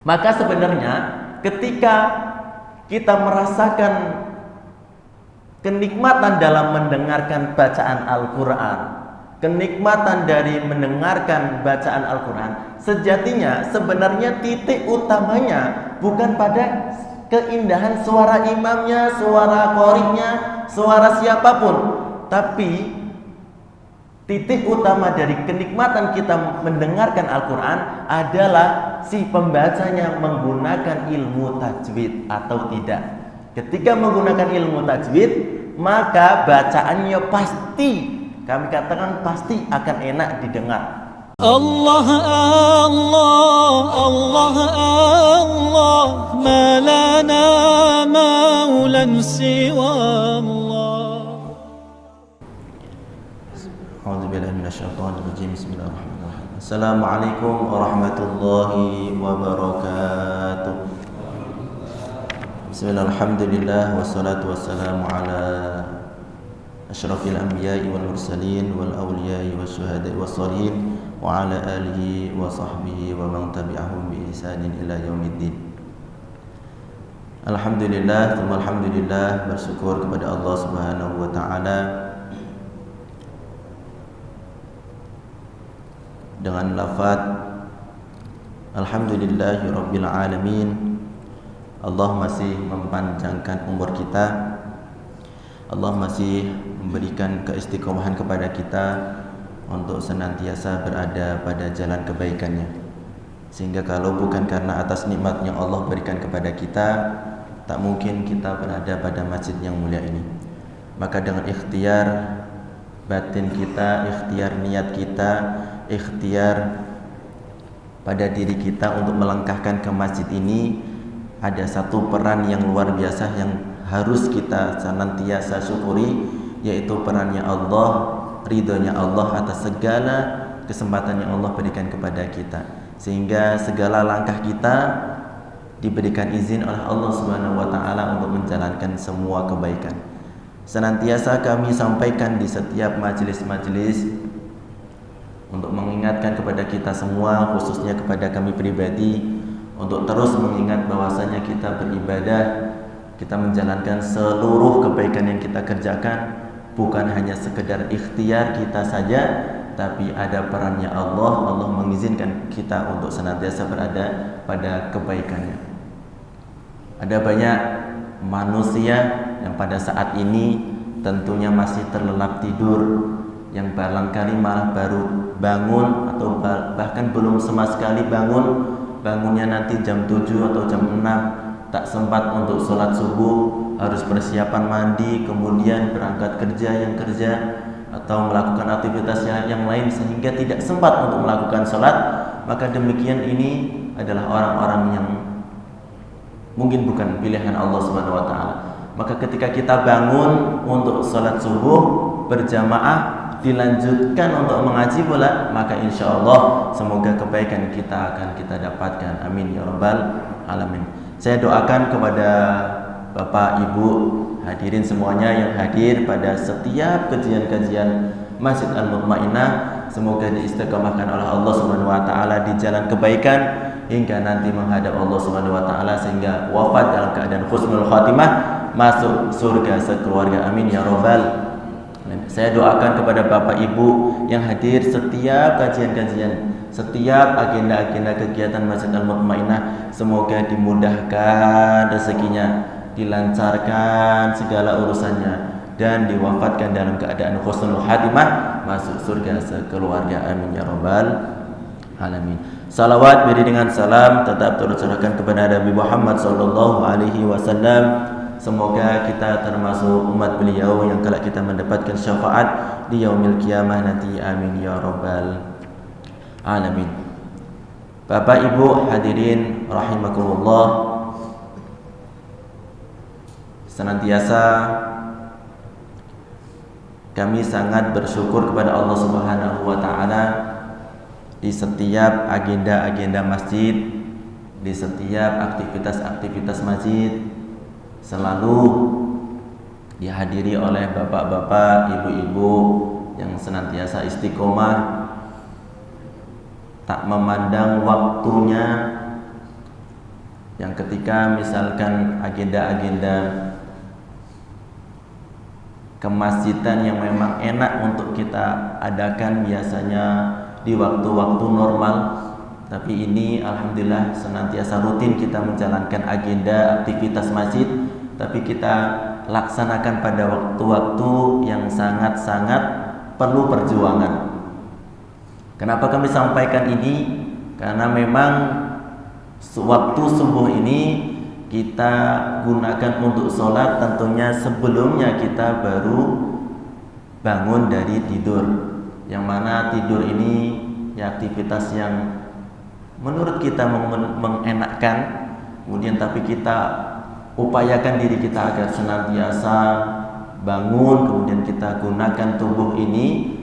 Maka sebenarnya ketika kita merasakan kenikmatan dalam mendengarkan bacaan Al-Quran, kenikmatan dari mendengarkan bacaan Al-Quran, sejatinya sebenarnya titik utamanya bukan pada keindahan suara imamnya, suara qori'nya, suara siapapun, tapi titik utama dari kenikmatan kita mendengarkan Al-Quran adalah si pembacanya menggunakan ilmu tajwid atau tidak. Ketika menggunakan ilmu tajwid, maka bacaannya pasti, kami katakan pasti akan enak didengar. Allah Allah Allah Allah ma lana maulan siwa Allah. A'udzubillahi minasyaitonir rajim. Bismillahirrahmanirrahim. Assalamualaikum warahmatullahi wabarakatuh. Bismillah, alhamdulillah, wassalatu wassalamu ala asyrafil anbiya'i wal mursalin wal awliya'i wasyuhada'i wassalihin wa ala alihi wa sahbihi wa man tabi'ahum bi ihsanin ila yaumiddin. Alhamdulillah, tsumma alhamdulillah, bersyukur kepada Allah Subhanahu wa taala dengan lafaz alhamdulillahi rabbil alamin. Allah masih mempanjangkan umur kita, Allah masih memberikan keistiqomahan kepada kita untuk senantiasa berada pada jalan kebaikannya. Sehingga kalau bukan karena atas nikmatnya Allah berikan kepada kita, tak mungkin kita berada pada masjid yang mulia ini. Maka dengan ikhtiar batin kita, ikhtiar niat kita, ikhtiar pada diri kita untuk melangkahkan ke masjid ini, ada satu peran yang luar biasa yang harus kita senantiasa syukuri, yaitu perannya Allah, ridhonya Allah atas segala kesempatan yang Allah berikan kepada kita, sehingga segala langkah kita diberikan izin oleh Allah Subhanahu wa taala untuk menjalankan semua kebaikan. Senantiasa kami sampaikan di setiap majelis-majelis untuk mengingatkan kepada kita semua, khususnya kepada kami pribadi, untuk terus mengingat bahwasanya kita beribadah, kita menjalankan seluruh kebaikan yang kita kerjakan bukan hanya sekedar ikhtiar kita saja, tapi ada perannya Allah. Allah mengizinkan kita untuk senantiasa berada pada kebaikannya. Ada banyak manusia yang pada saat ini tentunya masih terlelap tidur, yang barangkali malah baru bangun atau bahkan belum sama sekali bangun, bangunnya nanti jam 7 atau jam 6, tak sempat untuk sholat subuh, harus persiapan mandi, kemudian berangkat kerja atau melakukan aktivitas yang lain sehingga tidak sempat untuk melakukan sholat. Maka demikian ini adalah orang-orang yang mungkin bukan pilihan Allah Subhanahu wa taala. Maka ketika kita bangun untuk sholat subuh berjamaah, dilanjutkan untuk mengaji pula, maka insya Allah semoga kebaikan kita akan kita dapatkan. Amin ya rabbal alamin. Saya doakan kepada Bapak Ibu hadirin semuanya yang hadir pada setiap kajian-kajian Masjid Al-Mutmainnah, semoga diistiqomahkan oleh Allah Subhanahu wa taala di jalan kebaikan hingga nanti menghadap Allah Subhanahu wa taala, sehingga wafat dalam keadaan husnul khatimah, masuk surga sekeluarga. Amin ya rabbal. Saya doakan kepada Bapak Ibu yang hadir setiap kajian-kajian, setiap agenda-agenda kegiatan Masjid Al-Mutmainnah, semoga dimudahkan rezekinya, dilancarkan segala urusannya, dan diwafatkan dalam keadaan husnul khatimah, masuk surga sekeluarga. Amin ya rabbal alamin. Salawat beri dengan salam tetap tercurahkan kepada Nabi Muhammad sallallahu alaihi wasallam. Semoga kita termasuk umat beliau yang kelak kita mendapatkan syafaat di yaumil qiyamah nanti. Amin ya rabbal alamin. Bapak Ibu hadirin rahimakumullah, senantiasa kami sangat bersyukur kepada Allah Subhanahu wa taala di setiap agenda-agenda masjid, di setiap aktivitas-aktivitas masjid selalu dihadiri oleh bapak-bapak, ibu-ibu yang senantiasa istiqomah, tak memandang waktunya, yang ketika misalkan agenda-agenda kemasjidan yang memang enak untuk kita adakan biasanya di waktu-waktu normal, tapi ini alhamdulillah senantiasa rutin kita menjalankan agenda aktivitas masjid, tapi kita laksanakan pada waktu-waktu yang sangat-sangat perlu perjuangan. Kenapa kami sampaikan ini? Karena memang waktu subuh ini kita gunakan untuk sholat, tentunya sebelumnya kita baru bangun dari tidur, yang mana tidur ini ya aktivitas yang menurut kita mengenakkan, kemudian tapi kita upayakan diri kita agar senantiasa bangun, kemudian kita gunakan tubuh ini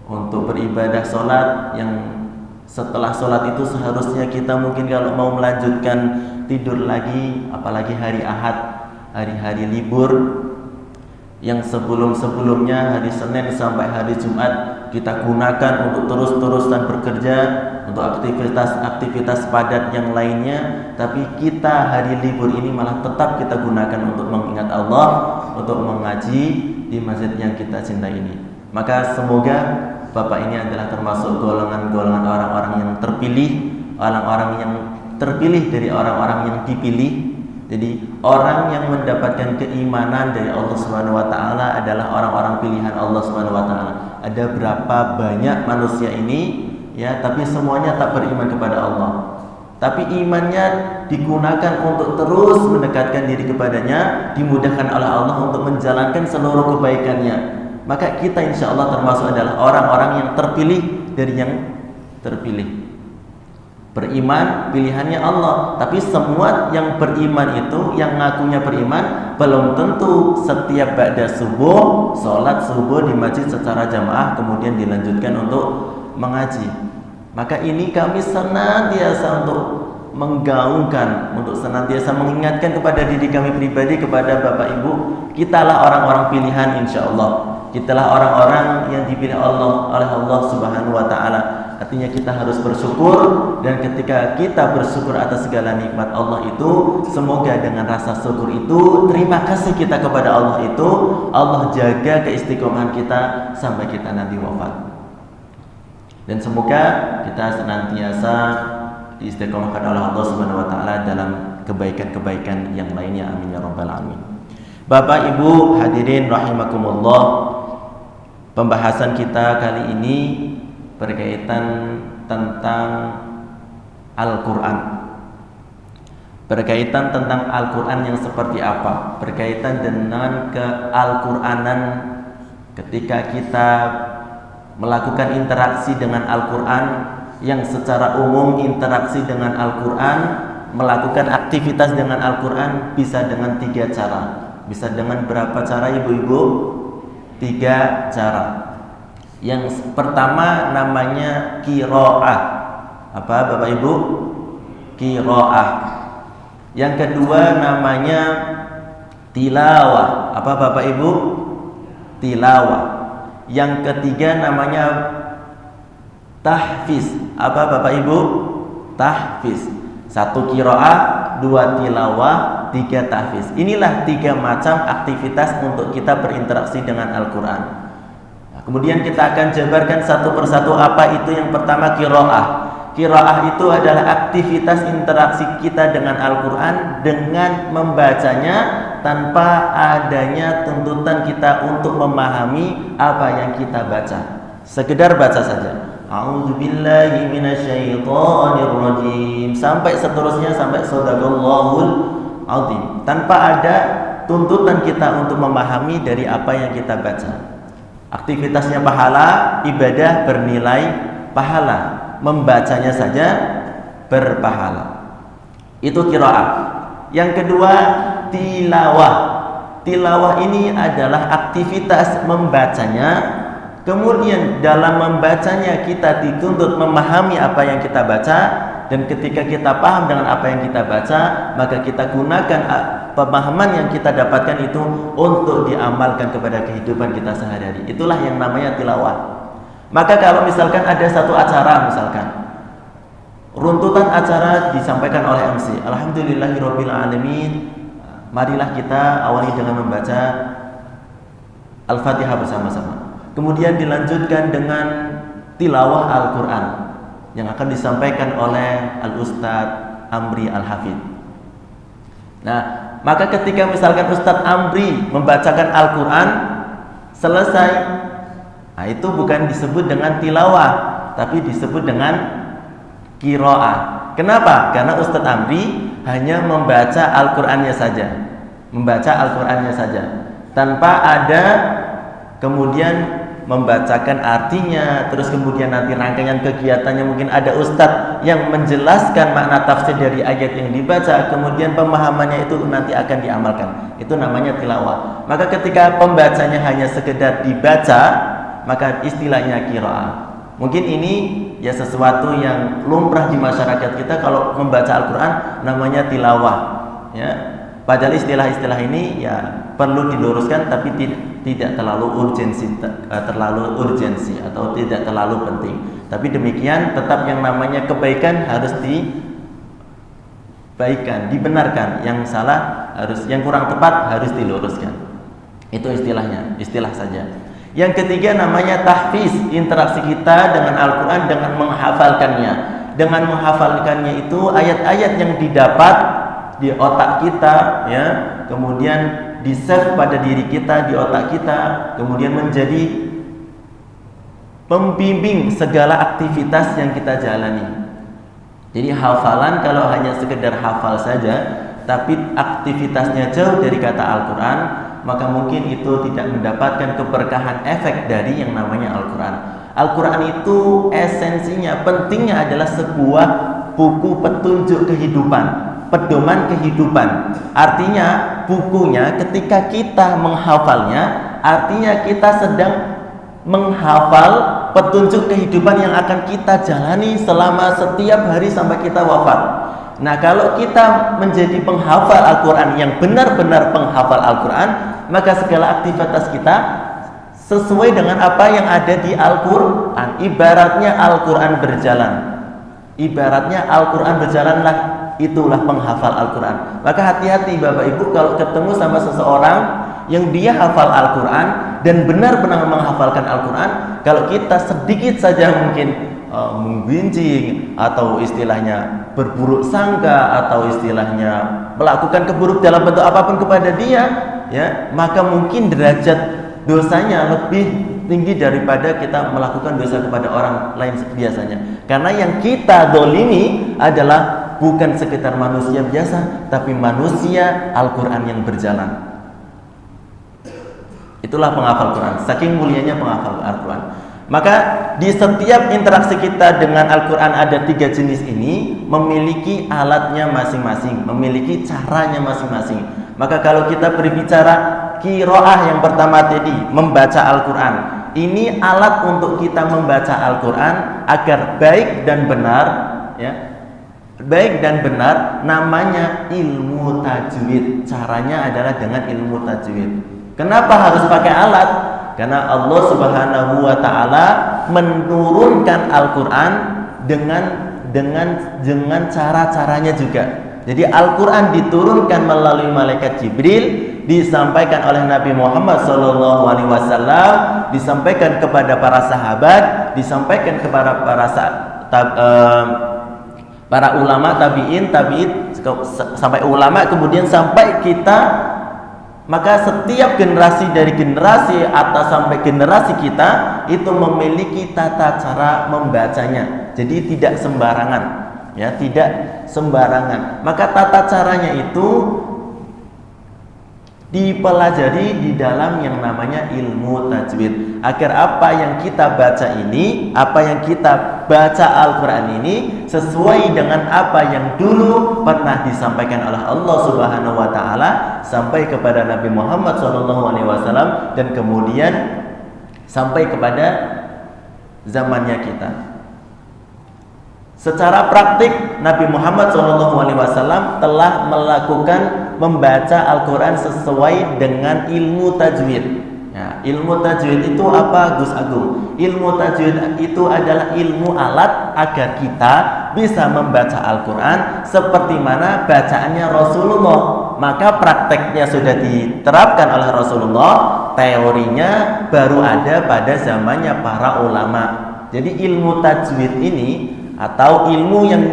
untuk beribadah sholat, yang setelah sholat itu seharusnya kita mungkin kalau mau melanjutkan tidur lagi, apalagi hari Ahad, hari-hari libur yang sebelum-sebelumnya hari Senin sampai hari Jumat kita gunakan untuk terus-terusan bekerja, untuk aktivitas-aktivitas padat yang lainnya, tapi kita hari libur ini malah tetap kita gunakan untuk mengingat Allah, untuk mengaji di masjid yang kita cintai ini. Maka semoga Bapak ini adalah termasuk golongan-golongan orang-orang yang terpilih, orang-orang yang terpilih dari orang-orang yang dipilih. Jadi orang yang mendapatkan keimanan dari Allah Subhanahu wa taala adalah orang-orang pilihan Allah Subhanahu wa taala. Ada berapa banyak manusia ini ya, tapi semuanya tak beriman kepada Allah. Tapi imannya digunakan untuk terus mendekatkan diri kepadanya, dimudahkan oleh Allah untuk menjalankan seluruh kebaikannya. Maka kita insya Allah termasuk adalah orang-orang yang terpilih dari yang terpilih. Beriman pilihannya Allah, tapi semua yang beriman itu, yang ngakunya beriman, belum tentu setiap ba'da subuh sholat subuh di masjid secara jamaah kemudian dilanjutkan untuk mengaji. Maka ini kami senantiasa untuk menggaungkan, untuk senantiasa mengingatkan kepada diri kami pribadi, kepada Bapak Ibu, kitalah orang-orang pilihan insya Allah. Kitalah orang-orang yang dipilih Allah oleh Allah Subhanahu wa taala. Artinya kita harus bersyukur, dan ketika kita bersyukur atas segala nikmat Allah itu, semoga dengan rasa syukur itu, terima kasih kita kepada Allah itu, Allah jaga keistiqomahan kita sampai kita nanti wafat. Dan semoga kita senantiasa diistiqomahkan oleh Allah Subhanahu wa taala dalam kebaikan-kebaikan yang lainnya. Amin ya rabbal alamin. Bapak Ibu hadirin rahimakumullah, pembahasan kita kali ini berkaitan tentang Al-Quran. Berkaitan tentang Al-Quran yang seperti apa? Berkaitan dengan ke-Al-Quranan ketika kita melakukan interaksi dengan Al-Quran, yang secara umum interaksi dengan Al-Quran, melakukan aktivitas dengan Al-Quran bisa dengan 3 cara. Bisa dengan berapa cara ibu-ibu? 3 cara. Yang pertama namanya qiraah. Apa Bapak Ibu? Qiraah. Yang kedua namanya tilawah. Apa Bapak Ibu? Tilawah. Yang ketiga namanya tahfiz. Apa Bapak Ibu? Tahfiz. 1 qiraah, 2 tilawah, 3 tahfiz. Inilah 3 macam aktivitas untuk kita berinteraksi dengan Al-Quran. Nah, kemudian kita akan jabarkan satu persatu apa itu. Yang pertama qiraah. Qiraah itu adalah aktivitas interaksi kita dengan Al-Quran dengan membacanya tanpa adanya tuntutan kita untuk memahami apa yang kita baca. Sekedar baca saja. A'udzubillahi minasyaitonirrajim sampai seterusnya, sampai shadaqallahul azim, tanpa ada tuntutan kita untuk memahami dari apa yang kita baca. Aktivitasnya pahala, ibadah bernilai pahala, membacanya saja berpahala. Itu qiraah. Yang kedua tilawah. Tilawah ini adalah aktivitas membacanya. Kemudian dalam membacanya kita dituntut memahami apa yang kita baca, dan ketika kita paham dengan apa yang kita baca, maka kita gunakan pemahaman yang kita dapatkan itu untuk diamalkan kepada kehidupan kita sehari-hari. Itulah yang namanya tilawah. Maka kalau misalkan ada satu acara, misalkan Runtutan acara disampaikan oleh MC. Alhamdulillahirabbil alamin. Marilah kita awali dengan membaca Al-Fatihah bersama-sama. Kemudian dilanjutkan dengan tilawah Al-Qur'an yang akan disampaikan oleh Al-Ustadz Amri Al-Hafidh. Nah, maka ketika misalkan Ustadz Amri membacakan Al-Qur'an selesai, nah itu bukan disebut dengan tilawah, tapi disebut dengan qiraah. Kenapa? Karena Ustadz Amri hanya membaca Al-Qur'annya saja. Membaca Al-Qur'annya saja. Tanpa ada kemudian membacakan artinya, terus kemudian nanti rangkaian kegiatannya mungkin ada ustadz yang menjelaskan makna tafsir dari ayat yang dibaca, kemudian pemahamannya itu nanti akan diamalkan. Itu namanya tilawah. Maka ketika pembacanya hanya sekedar dibaca, maka istilahnya qiraah. Mungkin ini ya sesuatu yang lumrah di masyarakat kita, kalau membaca Al-Qur'an namanya tilawah, ya. Padahal istilah-istilah ini ya perlu diluruskan, tapi tidak terlalu urgensi atau tidak terlalu penting. Tapi demikian tetap yang namanya kebaikan harus dibaikan, dibenarkan. Yang salah harus, yang kurang tepat harus diluruskan. Itu istilahnya, istilah saja. Yang ketiga namanya tahfiz, interaksi kita dengan Al-Qur'an dengan menghafalkannya. Dengan menghafalkannya itu ayat-ayat yang didapat di otak kita, ya, kemudian di-save pada diri kita, di otak kita, kemudian menjadi pembimbing segala aktivitas yang kita jalani. Jadi hafalan kalau hanya sekedar hafal saja, tapi aktivitasnya jauh dari kata Al-Qur'an, maka mungkin itu tidak mendapatkan keberkahan efek dari yang namanya Al-Qur'an. Al-Qur'an itu esensinya, pentingnya adalah sebuah buku petunjuk kehidupan, pedoman kehidupan. Artinya bukunya ketika kita menghafalnya, artinya kita sedang menghafal petunjuk kehidupan yang akan kita jalani selama setiap hari sampai kita wafat. Nah, kalau kita menjadi penghafal Al-Quran yang benar-benar penghafal Al-Quran, maka segala aktivitas kita sesuai dengan apa yang ada di Al-Quran. Ibaratnya Al-Quran berjalan. Ibaratnya Al-Quran berjalanlah, itulah penghafal Al-Quran. Maka hati-hati Bapak Ibu kalau ketemu sama seseorang yang dia hafal Al-Quran dan benar-benar menghafalkan Al-Quran, kalau kita sedikit saja mungkin menggunjing atau istilahnya berburuk sangka atau istilahnya melakukan keburuk dalam bentuk apapun kepada dia, ya, maka mungkin derajat dosanya lebih tinggi daripada kita melakukan dosa kepada orang lain biasanya. Karena yang kita dolimi adalah bukan sekitar manusia biasa, tapi manusia Al-Quran yang berjalan. Itulah penghafal Quran. Saking mulianya penghafal Al-Quran. Maka di setiap interaksi kita dengan Al-Quran ada 3 jenis ini memiliki alatnya masing-masing, memiliki caranya masing-masing. Maka kalau kita berbicara qiraah yang pertama tadi, membaca Al-Quran, ini alat untuk kita membaca Al-Quran agar baik dan benar, ya. Baik dan benar namanya ilmu tajwid. Caranya adalah dengan ilmu tajwid. Kenapa harus pakai alat? Karena Allah Subhanahu wa taala menurunkan Al-Qur'an dengan cara-caranya juga. Jadi Al-Qur'an diturunkan melalui malaikat Jibril, disampaikan oleh Nabi Muhammad SAW, disampaikan kepada para sahabat, disampaikan kepada para ulama tabi'in sampai ulama, kemudian sampai kita. Maka setiap generasi dari generasi atas sampai generasi kita itu memiliki tata cara membacanya. Jadi tidak sembarangan, ya, tidak sembarangan. Maka tata caranya itu dipelajari di dalam yang namanya ilmu tajwid, agar apa yang kita baca ini, apa yang kita baca Al-Quran ini sesuai dengan apa yang dulu pernah disampaikan oleh Allah Subhanahu wa taala sampai kepada Nabi Muhammad SAW dan kemudian sampai kepada zamannya kita. Secara praktik Nabi Muhammad SAW telah melakukan membaca Al-Quran sesuai dengan ilmu tajwid. Ya, ilmu tajwid itu apa, Gus Agung? Ilmu tajwid itu adalah ilmu alat agar kita bisa membaca Al-Quran seperti mana bacaannya Rasulullah. Maka prakteknya sudah diterapkan oleh Rasulullah, teorinya baru ada pada zamannya para ulama. Jadi ilmu tajwid ini atau ilmu yang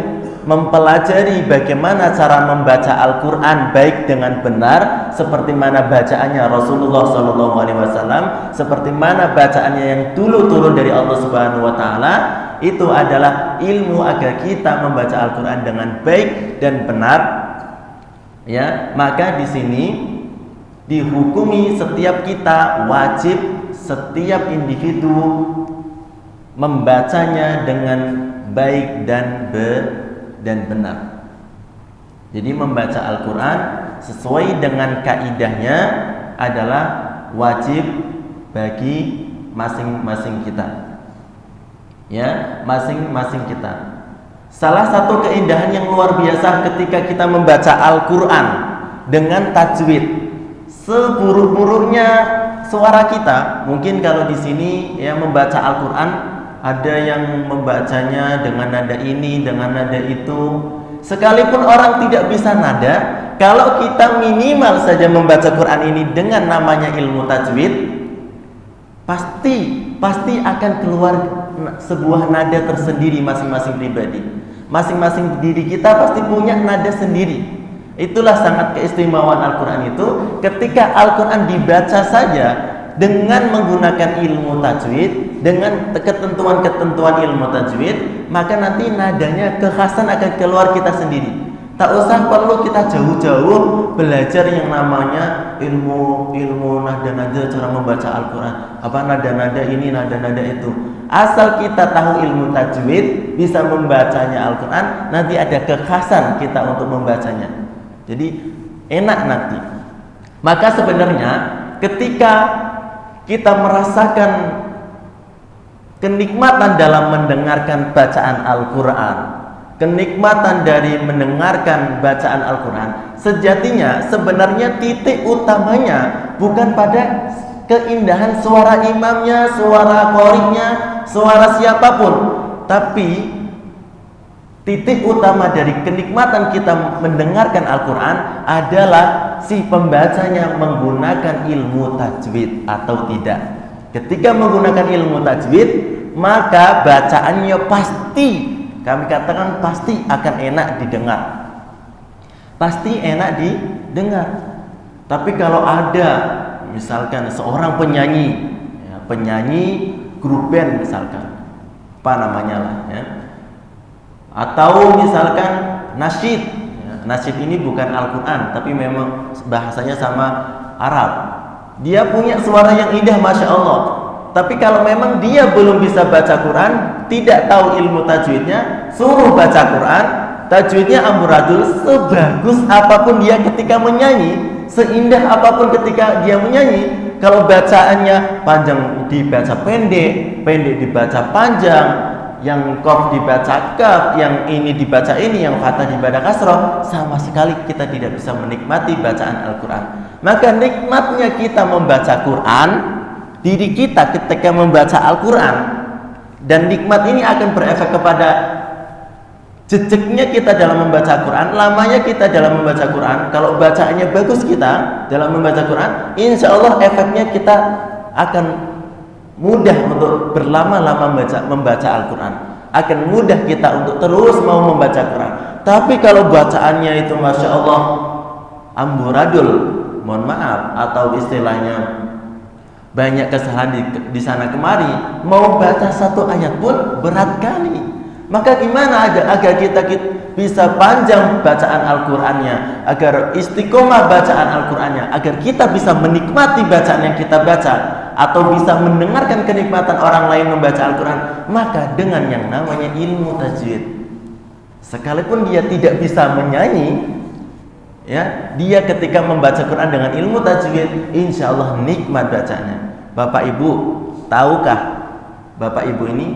mempelajari bagaimana cara membaca Al-Quran baik dengan benar, seperti mana bacaannya Rasulullah SAW, seperti mana bacaannya yang dulu turun dari Allah Subhanahu Wa Taala, itu adalah ilmu agar kita membaca Al-Quran dengan baik dan benar. Ya, maka di sini dihukumi setiap kita wajib, setiap individu membacanya dengan baik dan benar. Jadi membaca Al-Quran sesuai dengan kaidahnya adalah wajib bagi masing-masing kita. Ya, masing-masing kita. Salah satu keindahan yang luar biasa ketika kita membaca Al-Quran dengan tajwid, seburuk-buruknya suara kita, mungkin kalau di sini ya membaca Al-Quran ada yang membacanya dengan nada ini, dengan nada itu. Sekalipun orang tidak bisa nada, kalau kita minimal saja membaca Quran ini dengan namanya ilmu tajwid, pasti akan keluar sebuah nada tersendiri masing-masing pribadi. Masing-masing diri kita pasti punya nada sendiri. Itulah sangat keistimewaan Al-Quran itu. Ketika Al-Quran dibaca saja dengan menggunakan ilmu tajwid, dengan ketentuan-ketentuan ilmu tajwid, maka nanti nadanya kekhasan akan keluar kita sendiri. Tak usah perlu kita jauh-jauh belajar yang namanya ilmu nada-nada cara membaca Al-Quran, apa nada-nada ini, nada-nada itu. Asal kita tahu ilmu tajwid, bisa membacanya Al-Quran, nanti ada kekhasan kita untuk membacanya. Jadi enak nanti. Maka sebenarnya ketika kita merasakan kenikmatan dalam mendengarkan bacaan Al-Quran, kenikmatan dari mendengarkan bacaan Al-Quran, sejatinya sebenarnya titik utamanya bukan pada keindahan suara imamnya, suara qori'nya, suara siapapun, tapi titik utama dari kenikmatan kita mendengarkan Al-Quran adalah si pembacanya menggunakan ilmu tajwid atau tidak. Ketika menggunakan ilmu tajwid, maka bacaannya pasti, kami katakan pasti akan enak didengar. Pasti enak didengar. Tapi kalau ada misalkan seorang penyanyi, ya, penyanyi grup band misalkan, apa namanya lah, ya, atau misalkan nasyid, ya, nasyid ini bukan Al-Quran, tapi memang bahasanya sama Arab. Dia punya suara yang indah, Masya Allah. Tapi kalau memang dia belum bisa baca Quran, tidak tahu ilmu tajwidnya, suruh baca Quran, tajwidnya amburadul, sebagus apapun dia ketika menyanyi, seindah apapun ketika dia menyanyi, kalau bacaannya panjang dibaca pendek, pendek dibaca panjang, yang qaf dibaca kaf, yang ini dibaca ini, yang fathah dibaca kasroh, sama sekali kita tidak bisa menikmati bacaan Al-Quran. Maka nikmatnya kita membaca Quran, diri kita ketika membaca Al-Quran, dan nikmat ini akan berefek kepada jejaknya kita dalam membaca Quran, lamanya kita dalam membaca Quran. Kalau bacaannya bagus kita dalam membaca Quran, insya Allah efeknya kita akan mudah untuk berlama-lama membaca Al-Quran, akan mudah kita untuk terus mau membaca Quran. Tapi kalau bacaannya itu Masya Allah amburadul, mohon maaf, atau istilahnya banyak kesalahan di sana kemari, mau baca satu ayat pun berat kali. Maka gimana agar kita bisa panjang bacaan Al-Qurannya, agar istiqomah bacaan Al-Qurannya, agar kita bisa menikmati bacaan yang kita baca, atau bisa mendengarkan kenikmatan orang lain membaca Al-Quran, maka dengan yang namanya ilmu tajwid, sekalipun dia tidak bisa menyanyi, ya, dia ketika membaca Quran dengan ilmu tajwid, insya Allah nikmat bacanya. Bapak Ibu, tahukah Bapak Ibu ini,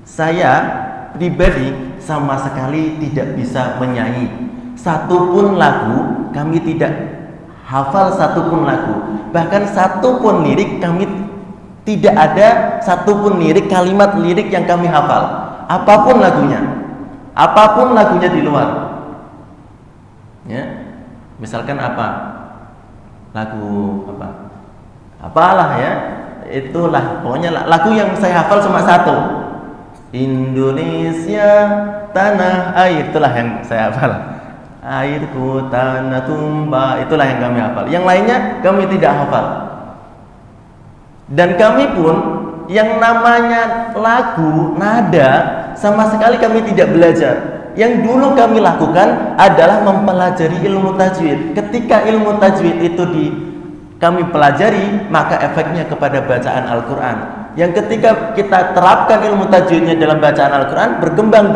saya pribadi sama sekali tidak bisa menyanyi satupun lagu, kami tidak hafal satupun lagu, bahkan satupun lirik kami tidak ada satupun lirik, kalimat lirik yang kami hafal, apapun lagunya. apapun lagunya di luar. Ya. Misalkan apa? Lagu apa? Apalah ya. Itulah pokoknya lagu yang saya hafal cuma satu. Indonesia tanah air, itulah yang saya hafal. Airku tanah tumpah, itulah yang kami hafal. Yang lainnya kami tidak hafal. Dan kami pun yang namanya lagu, nada, sama sekali kami tidak belajar. Yang dulu kami lakukan adalah mempelajari ilmu tajwid. Ketika ilmu tajwid itu kami pelajari, maka efeknya kepada bacaan Al-Quran. Yang ketika kita terapkan ilmu tajwidnya dalam bacaan Al-Quran, berkembang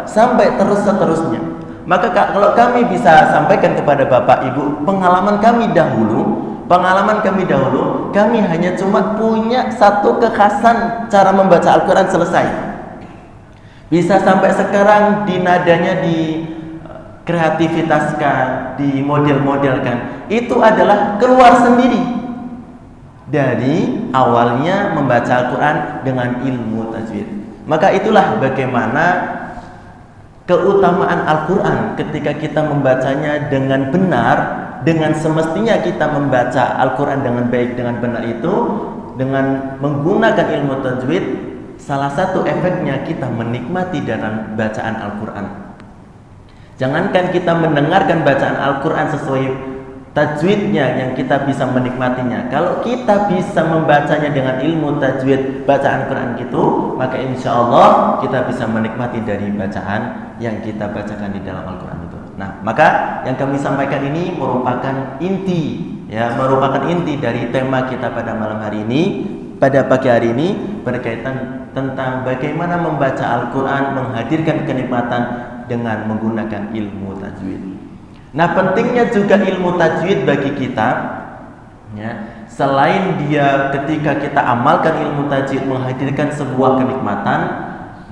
sampai seterusnya. Maka kalau kami bisa sampaikan kepada Bapak Ibu pengalaman kami dahulu, kami hanya cuma punya satu kekhasan cara membaca Al-Quran selesai. Bisa sampai sekarang di nadanya di kreativitaskan, di model-modelkan. Itu adalah keluar sendiri dari awalnya membaca Al-Quran dengan ilmu tajwid. Maka itulah bagaimana keutamaan Al-Quran ketika kita membacanya dengan benar, dengan semestinya kita membaca Al-Quran dengan baik, dengan benar itu, dengan menggunakan ilmu tajwid. Salah satu efeknya kita menikmati dalam bacaan Al-Quran. Jangankan kita mendengarkan bacaan Al-Quran sesuai tajwidnya yang kita bisa menikmatinya. Kalau kita bisa membacanya dengan ilmu tajwid bacaan Al-Quran gitu, maka insya Allah kita bisa menikmati dari bacaan yang kita bacakan di dalam Al-Quran itu. Nah, maka yang kami sampaikan ini merupakan inti dari tema kita pada malam hari ini, pada pagi hari ini, berkaitan tentang bagaimana membaca Al-Quran menghadirkan kenikmatan dengan menggunakan ilmu tajwid. Nah, pentingnya juga ilmu tajwid bagi kita, ya, selain dia ketika kita amalkan ilmu tajwid menghadirkan sebuah kenikmatan,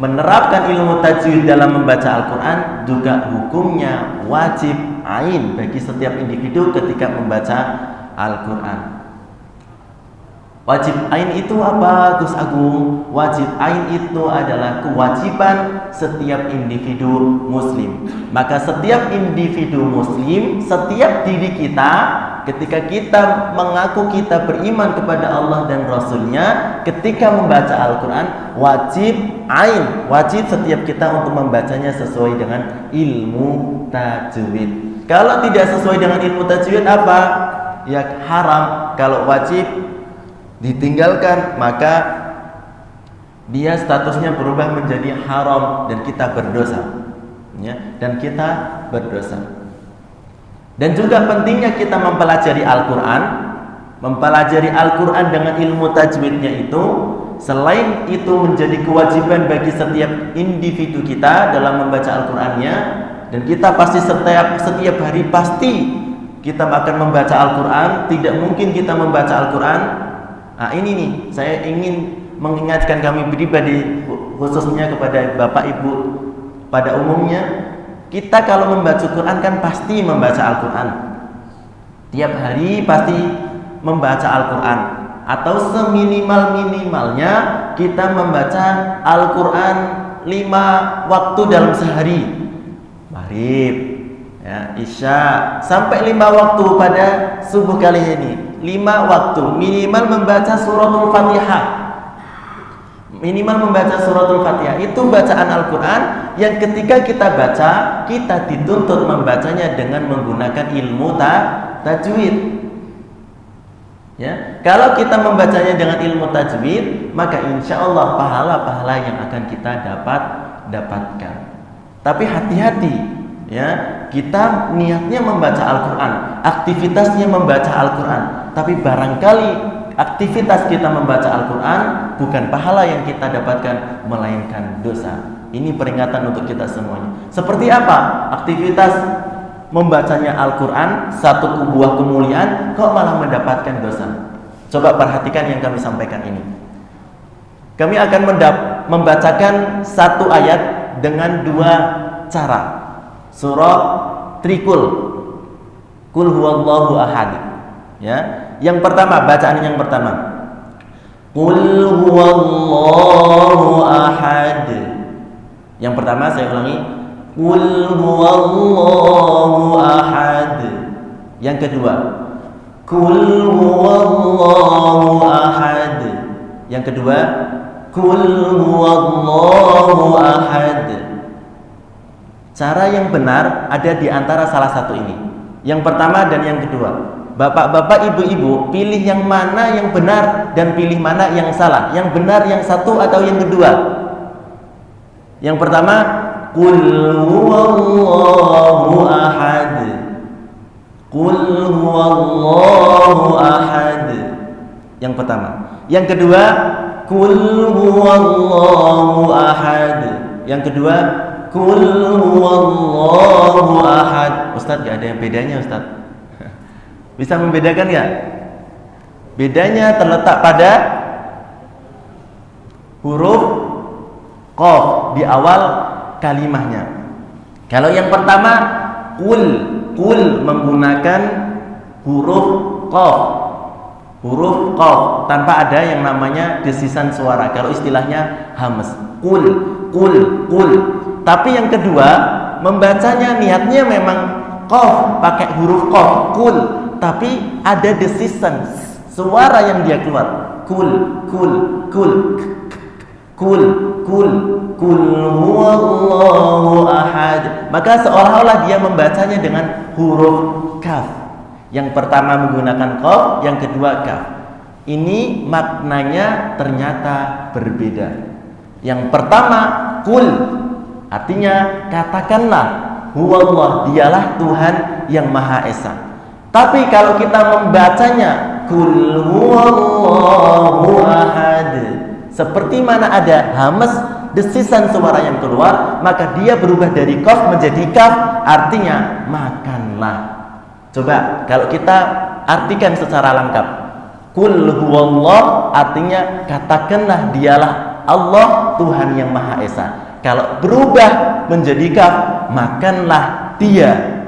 menerapkan ilmu tajwid dalam membaca Al-Quran juga hukumnya wajib ain bagi setiap individu ketika membaca Al-Quran. Wajib ain itu apa, Gus Agung? Wajib ain itu adalah kewajiban setiap individu muslim. Maka setiap individu muslim, setiap diri kita, ketika kita mengaku kita beriman kepada Allah dan Rasulnya, ketika membaca Al-Quran, wajib ain, wajib setiap kita untuk membacanya sesuai dengan ilmu tajwid. Kalau tidak sesuai dengan ilmu tajwid apa? Ya haram. Kalau wajib ditinggalkan, maka dia statusnya berubah menjadi haram dan kita berdosa, ya, dan kita berdosa. Dan juga pentingnya kita mempelajari Al-Quran dengan ilmu tajwidnya itu, selain itu menjadi kewajiban bagi setiap individu kita dalam membaca Al-Qurannya, dan kita pasti setiap hari pasti kita akan membaca Al-Quran. Tidak mungkin kita membaca Al-Quran. Nah, ini nih, saya ingin mengingatkan kami pribadi, khususnya kepada Bapak Ibu pada umumnya. Kita kalau membaca Quran kan pasti membaca Al-Quran. Tiap hari pasti membaca Al-Quran. Atau seminimal-minimalnya kita membaca Al-Quran 5 waktu dalam sehari. Maghrib, ya, Isya, sampai 5 waktu pada subuh kali ini. 5 waktu minimal membaca suratul Fatihah. Minimal membaca suratul Fatihah. Itu bacaan Al-Quran yang ketika kita baca, kita dituntut membacanya dengan menggunakan ilmu tajwid. Ya, kalau kita membacanya dengan ilmu tajwid, maka insya Allah pahala-pahala yang akan kita dapatkan. Tapi hati-hati, ya, kita niatnya membaca Al-Quran, aktivitasnya membaca Al-Quran, tapi barangkali aktivitas kita membaca Al-Quran bukan pahala yang kita dapatkan, melainkan dosa. Ini peringatan untuk kita semuanya. Seperti apa aktivitas membacanya Al-Quran, satu buah kemuliaan, kok malah mendapatkan dosa? Coba perhatikan yang kami sampaikan ini. Kami akan membacakan satu ayat dengan 2 cara. Surah Trikul, Qul huwallahu ahad. Ya, yang pertama, bacaan yang pertama, Qul huwallahu ahad. Yang pertama saya ulangi, qul huwallahu ahad. Yang kedua, qul huwallahu ahad. Yang kedua, qul huwallahu ahad. Cara yang benar ada di antara salah satu ini. Yang pertama dan yang kedua. Bapak-bapak, ibu-ibu, pilih yang mana yang benar dan pilih mana yang salah. Yang benar yang satu atau yang kedua? Yang pertama, qul huwallahu ahad. Qul huwallahu ahad. Yang pertama. Yang kedua, qul huwallahu ahad. Yang kedua, qul huwallahu ahad. Ustaz, gak ada yang bedanya, Ustaz? Bisa membedakan nggak? Bedanya terletak pada huruf qaf di awal kalimahnya. Kalau yang pertama qul menggunakan huruf qaf. Huruf qaf tanpa ada yang namanya desisan suara. Kalau istilahnya hamas. Qul. Tapi yang kedua membacanya niatnya memang qaf, pakai huruf qaf, qul. Tapi ada desisan suara yang dia keluar. Kul huwallahu ahad. Maka seolah-olah dia membacanya dengan huruf kaf. Yang pertama menggunakan qaf, yang kedua kaf. Ini maknanya ternyata berbeda. Yang pertama kul, artinya katakanlah, huwallah, dialah Tuhan yang Maha Esa. Tapi kalau kita membacanya qul huwallahu ahad, seperti mana ada hamas, desisan suara yang keluar, maka dia berubah dari qaf menjadi kaf, artinya makanlah. Coba kalau kita artikan secara lengkap, qul huwallah artinya katakanlah dialah Allah Tuhan yang Maha Esa. Kalau berubah menjadi kaf, makanlah dia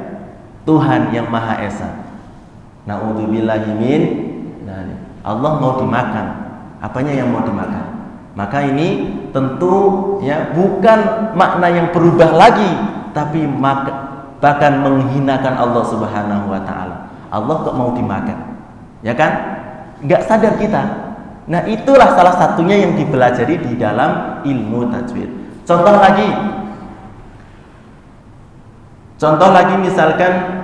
Tuhan yang Maha Esa. Na'udzubillahi min dzalik. Allah mau dimakan. Apanya yang mau dimakan? Maka ini tentu ya bukan makna yang berubah lagi, tapi bahkan menghinakan Allah Subhanahu wa taala. Allah kok mau dimakan? Ya kan? Enggak sadar kita. Nah, itulah salah satunya yang dipelajari di dalam ilmu tajwid. Contoh lagi misalkan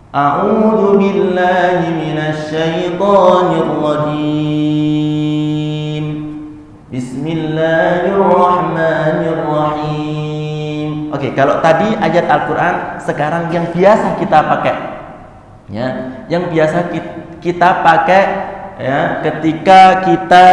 A'udzu billahi minasy syaithanir rajim. Bismillahirrahmanirrahim. Oke, kalau tadi ayat Al-Qur'an, sekarang yang biasa kita pakai. Ya, yang biasa kita pakai ya ketika kita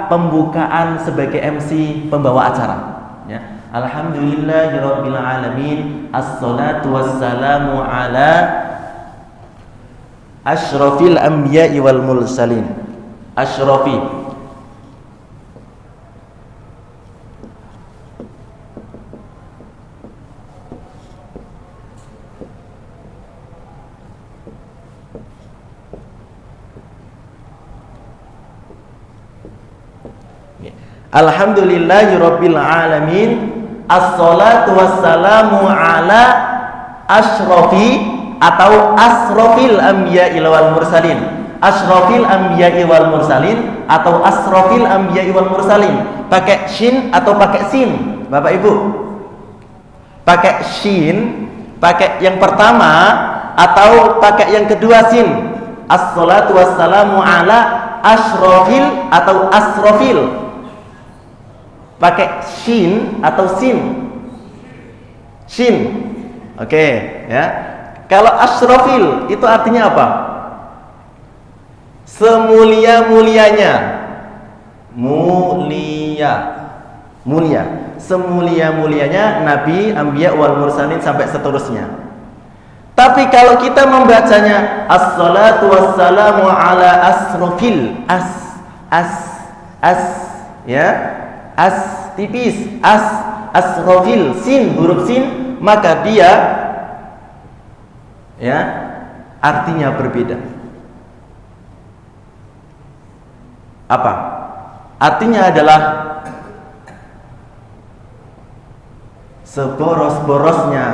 pembukaan sebagai MC pembawa acara. Ya. Alhamdulillahirabbil alamin, assalatu wassalamu ala asyrafil anbiya'i wal mursalin. Asyrafi. Alhamdulillahirabbil alamin, assalatu wassalamu ala asyrafi atau asrofil anbiya'i wal mursalin. Asrofil anbiya'i wal mursalin atau asrofil anbiya'i wal mursalin. Pakai shin atau pakai sin, Bapak Ibu? Pakai shin, pakai yang pertama atau pakai yang kedua sin? Assalatu wassalamu ala asrofil atau asrofil. Pakai shin atau sin? Shin. Oke, ya. Kalau asrofil itu artinya apa? Semulia-mulianya. Mulia. Semulia-mulianya Nabi, Anbiya wal mursalin sampai seterusnya. Tapi kalau kita membacanya assalatu wassalamu ala asrofil, ya. As tipis, asrofil, sin, huruf sin, maka dia ya artinya berbeda. Apa? Artinya adalah seboros-borosnya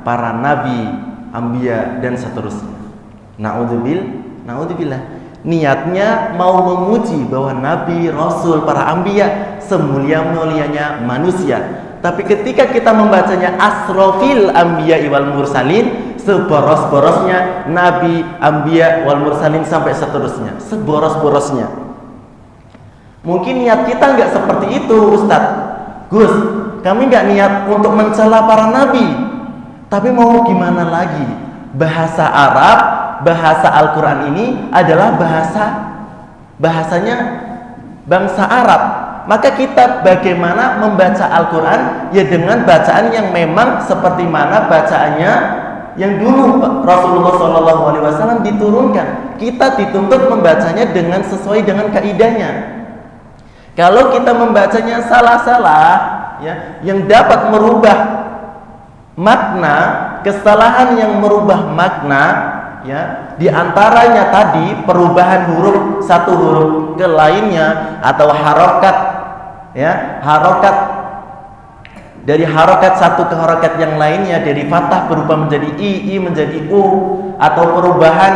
para nabi, anbiya dan seterusnya. Naudzubillah. Niatnya mau memuji bahwa nabi, rasul, para anbiya semulia-mulianya manusia. Tapi ketika kita membacanya asrofil anbiya wal mursalin, seboros-borosnya nabi, anbiya wal mursalin sampai seterusnya, seboros-borosnya. Mungkin niat kita nggak seperti itu, Ustadz. Gus, kami nggak niat untuk mencela para nabi, tapi mau gimana lagi? Bahasa Arab, bahasa Al-Quran ini adalah bahasanya bangsa Arab. Maka kita bagaimana membaca Al-Quran? Ya dengan bacaan yang memang seperti mana bacaannya yang dulu Rasulullah SAW diturunkan. Kita dituntut membacanya dengan sesuai dengan kaidahnya. Kalau kita membacanya salah-salah, ya, yang dapat merubah makna, kesalahan yang merubah makna, ya, diantaranya tadi perubahan huruf satu huruf ke lainnya atau harokat, ya, harokat dari harokat satu ke harokat yang lainnya, dari fathah berubah menjadi i menjadi u, atau perubahan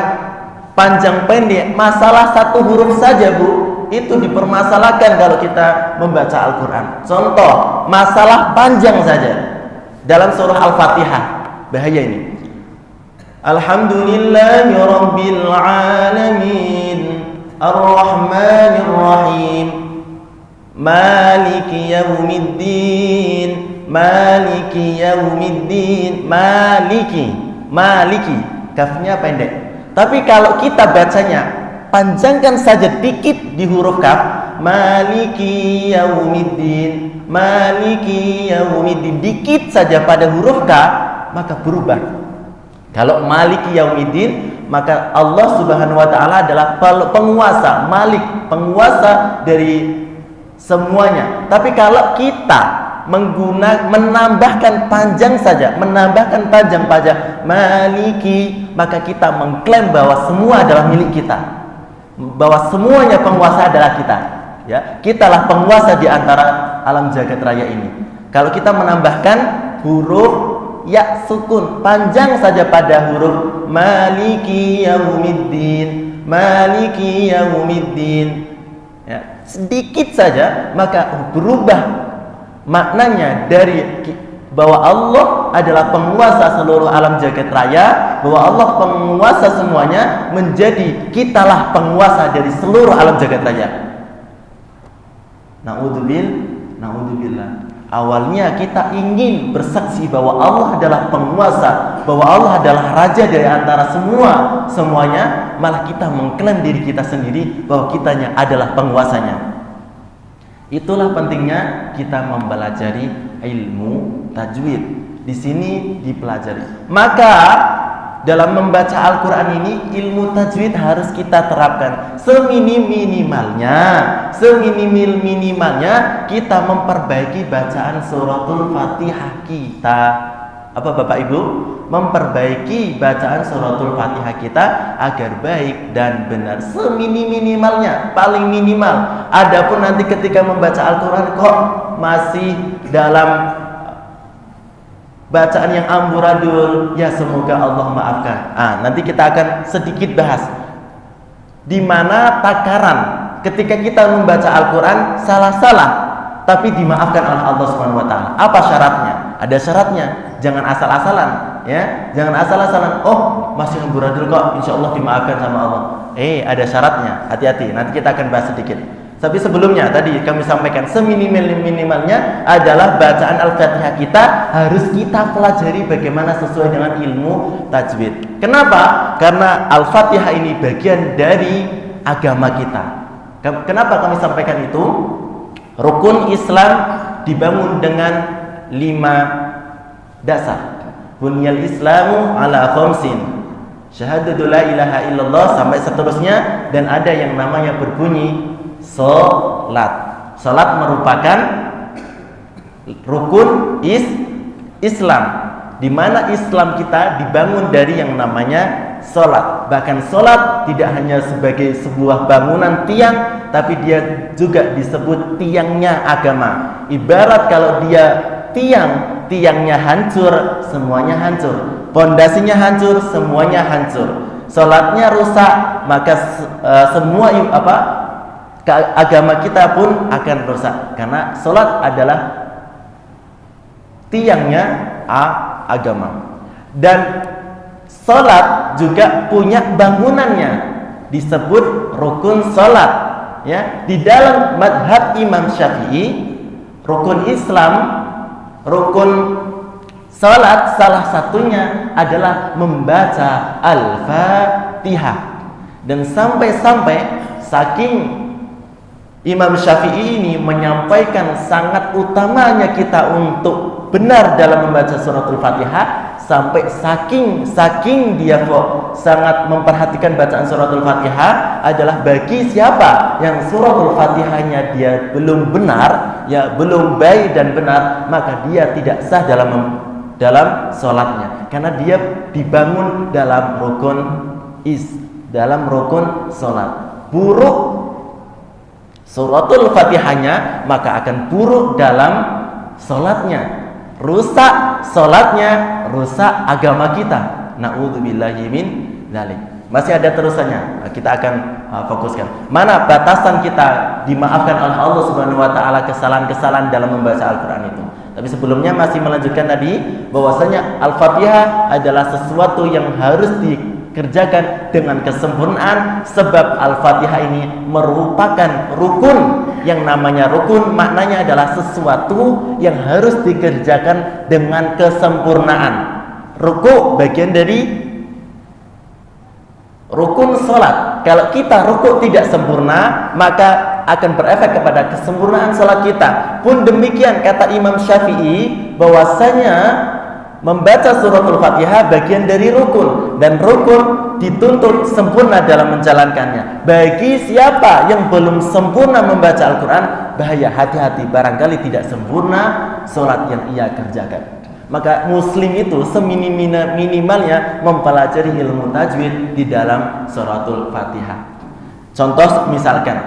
panjang pendek, masalah satu huruf saja, Bu, itu dipermasalahkan kalau kita membaca Al-Quran. Contoh, masalah panjang saja dalam surah Al-Fatihah, bahaya ini. Alhamdulillahi Rabbil Alamin Ar-Rahmanir Rahim Maliki Yawmiddin Maliki Yawmiddin Maliki kafnya pendek. Tapi kalau kita bacanya panjangkan saja dikit di huruf kaf, Maliki Yawmiddin dikit saja pada huruf kaf, maka berubah. Kalau Maliki Yaumiddin, maka Allah Subhanahu wa taala adalah penguasa, Malik, penguasa dari semuanya. Tapi kalau kita menambahkan panjang saja, Maliki, maka kita mengklaim bahwa semua adalah milik kita, bahwa semuanya penguasa adalah kita, ya. Kitalah penguasa di antara alam jagat raya ini. Kalau kita menambahkan huruf ya sukun panjang saja pada huruf Maliki Yaumiddin, ya, sedikit saja, maka berubah maknanya dari bahwa Allah adalah penguasa seluruh alam jagat raya, bahwa Allah penguasa semuanya, menjadi kitalah penguasa dari seluruh alam jagat raya. Naudzubillah. Awalnya kita ingin bersaksi bahwa Allah adalah penguasa, bahwa Allah adalah raja dari antara semuanya, malah kita mengklaim diri kita sendiri bahwa kitanya adalah penguasanya. Itulah pentingnya kita mempelajari ilmu tajwid. Di sini dipelajari. Maka dalam membaca Al-Quran ini, ilmu tajwid harus kita terapkan seminimalnya kita memperbaiki bacaan suratul Fatihah kita. Apa Bapak Ibu? Memperbaiki bacaan suratul Fatihah kita agar baik dan benar, seminimalnya, paling minimal. Adapun nanti ketika membaca Al-Quran kok masih dalam bacaan yang amburadul, ya semoga Allah maafkan. Nanti kita akan sedikit bahas di mana takaran ketika kita membaca Al-Quran salah-salah tapi dimaafkan oleh Allah Subhanahu wa taala. Apa syaratnya? Ada syaratnya. Jangan asal-asalan, ya. Jangan asal-asalan. Oh, masih amburadul kok, insya Allah dimaafkan sama Allah. Ada syaratnya. Hati-hati. Nanti kita akan bahas sedikit. Tapi sebelumnya tadi kami sampaikan seminimalnya adalah bacaan Al-Fatihah kita harus kita pelajari bagaimana sesuai dengan ilmu tajwid. Kenapa? Karena Al-Fatihah ini bagian dari agama kita. Kenapa kami sampaikan itu? Rukun Islam dibangun dengan 5 dasar. Bunyal Islamu ala khamsin. Syahadatu la ilaha illallah sampai seterusnya, dan ada yang namanya berbunyi Salat. Salat merupakan rukun Islam, di mana Islam kita dibangun dari yang namanya sholat. Bahkan sholat tidak hanya sebagai sebuah bangunan tiang, tapi dia juga disebut tiangnya agama. Ibarat kalau dia tiangnya hancur, semuanya hancur. Pondasinya hancur, semuanya hancur. Sholatnya rusak, maka semua agama kita pun akan rusak. Karena sholat adalah tiangnya agama. Dan sholat juga punya bangunannya, disebut rukun sholat. Ya, di dalam madhab Imam Syafi'i, rukun Islam, rukun sholat salah satunya adalah membaca Al-Fatihah. Dan sampai-sampai saking Imam Syafi'i ini menyampaikan sangat utamanya kita untuk benar dalam membaca suratul Fatihah, sampai saking dia kok sangat memperhatikan bacaan suratul Fatihah adalah bagi siapa yang suratul Fatihahnya dia belum benar, ya belum baik dan benar, maka dia tidak sah dalam sholatnya, karena dia dibangun dalam rukun sholat. Buruk suratul Fatihahnya, maka akan buruk dalam sholatnya. Rusak sholatnya, rusak agama kita. Na'udzubillahi min dzalik. Masih ada terusannya. Kita akan fokuskan. Mana batasan kita dimaafkan oleh Allah Subhanahu wa taala kesalahan-kesalahan dalam membaca Al-Qur'an itu. Tapi sebelumnya masih melanjutkan tadi bahwasanya Al-Fatihah adalah sesuatu yang harus dikerjakan dengan kesempurnaan, sebab Al-Fatihah ini merupakan rukun. Yang namanya rukun maknanya adalah sesuatu yang harus dikerjakan dengan kesempurnaan. Ruku bagian dari rukun sholat. Kalau kita ruku tidak sempurna, maka akan berefek kepada kesempurnaan sholat kita. Pun demikian kata Imam Syafi'i bahwasanya membaca suratul Fatihah bagian dari rukun, dan rukun dituntut sempurna dalam menjalankannya. Bagi siapa yang belum sempurna membaca Al-Quran, bahaya, hati-hati, barangkali tidak sempurna sholat yang ia kerjakan. Maka muslim itu seminimalnya mempelajari ilmu tajwid di dalam suratul Fatihah. Contoh misalkan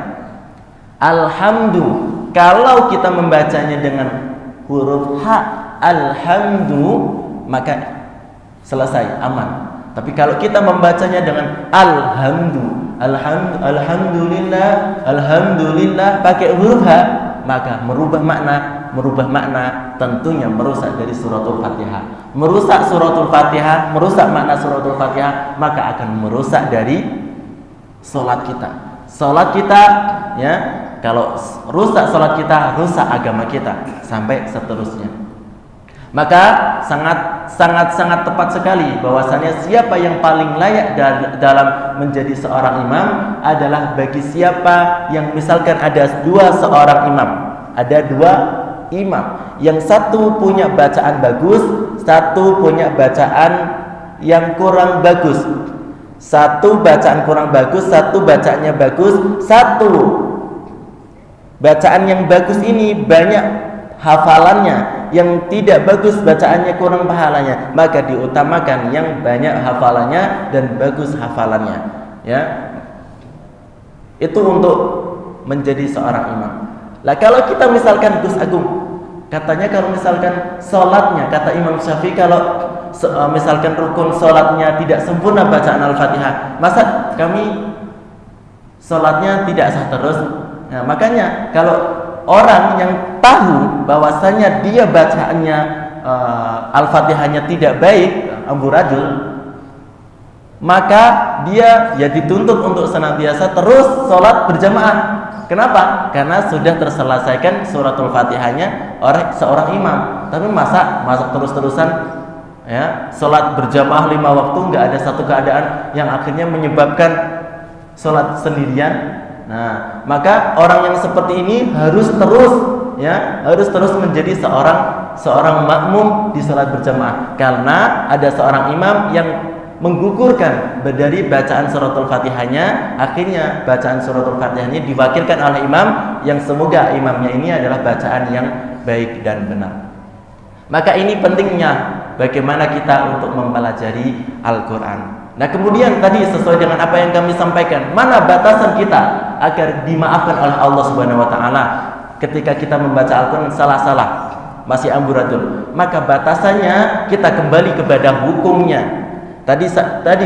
Alhamdulillah, kalau kita membacanya dengan huruf H, Alhamdulillah, maka selesai, aman. Tapi kalau kita membacanya dengan Alhamdulillah pakai huruf H, maka merubah makna, tentunya merusak dari suratul Fatihah. Merusak suratul Fatihah, merusak makna suratul Fatihah, maka akan merusak dari sholat kita. Sholat kita, ya, kalau rusak sholat kita, rusak agama kita, sampai seterusnya. Maka sangat tepat sekali bahwasannya siapa yang paling layak dalam menjadi seorang imam adalah bagi siapa yang misalkan ada seorang imam, ada dua imam, yang satu punya bacaan bagus, satu punya bacaan yang kurang bagus. Satu bacaan kurang bagus, satu bacaannya bagus. Satu bacaan yang bagus ini banyak hafalannya, yang tidak bagus bacaannya kurang pahalanya, maka diutamakan yang banyak hafalannya dan bagus hafalannya, ya. Itu untuk menjadi seorang imam. Lah kalau kita misalkan Gus Agung, katanya kalau misalkan sholatnya, kata Imam Syafi'i, kalau misalkan rukun sholatnya tidak sempurna bacaan Al-Fatihah, masa kami sholatnya tidak sah terus? Nah, makanya kalau orang yang tahu bahwasanya dia bacaannya Al-Fatihahnya tidak baik, amburadul, maka dia ya dituntut untuk senantiasa terus sholat berjamaah. Kenapa? Karena sudah terselesaikan suratul Fatihahnya oleh seorang imam. Tapi masa terus-terusan, ya, sholat berjamaah 5 waktu, nggak ada satu keadaan yang akhirnya menyebabkan sholat sendirian. Nah, maka orang yang seperti ini harus terus menjadi seorang makmum di sholat berjamaah, karena ada seorang imam yang menggugurkan dari bacaan suratul Fatihahnya. Akhirnya bacaan suratul Fatihahnya diwakilkan oleh imam, yang semoga imamnya ini adalah bacaan yang baik dan benar. Maka ini pentingnya bagaimana kita untuk mempelajari Al-Quran. Nah kemudian tadi sesuai dengan apa yang kami sampaikan, mana batasan kita agar dimaafkan oleh Allah Subhanahu wa taala ketika kita membaca Al-Qur'an salah-salah, masih amburadul, maka batasannya kita kembali kepada hukumnya. Tadi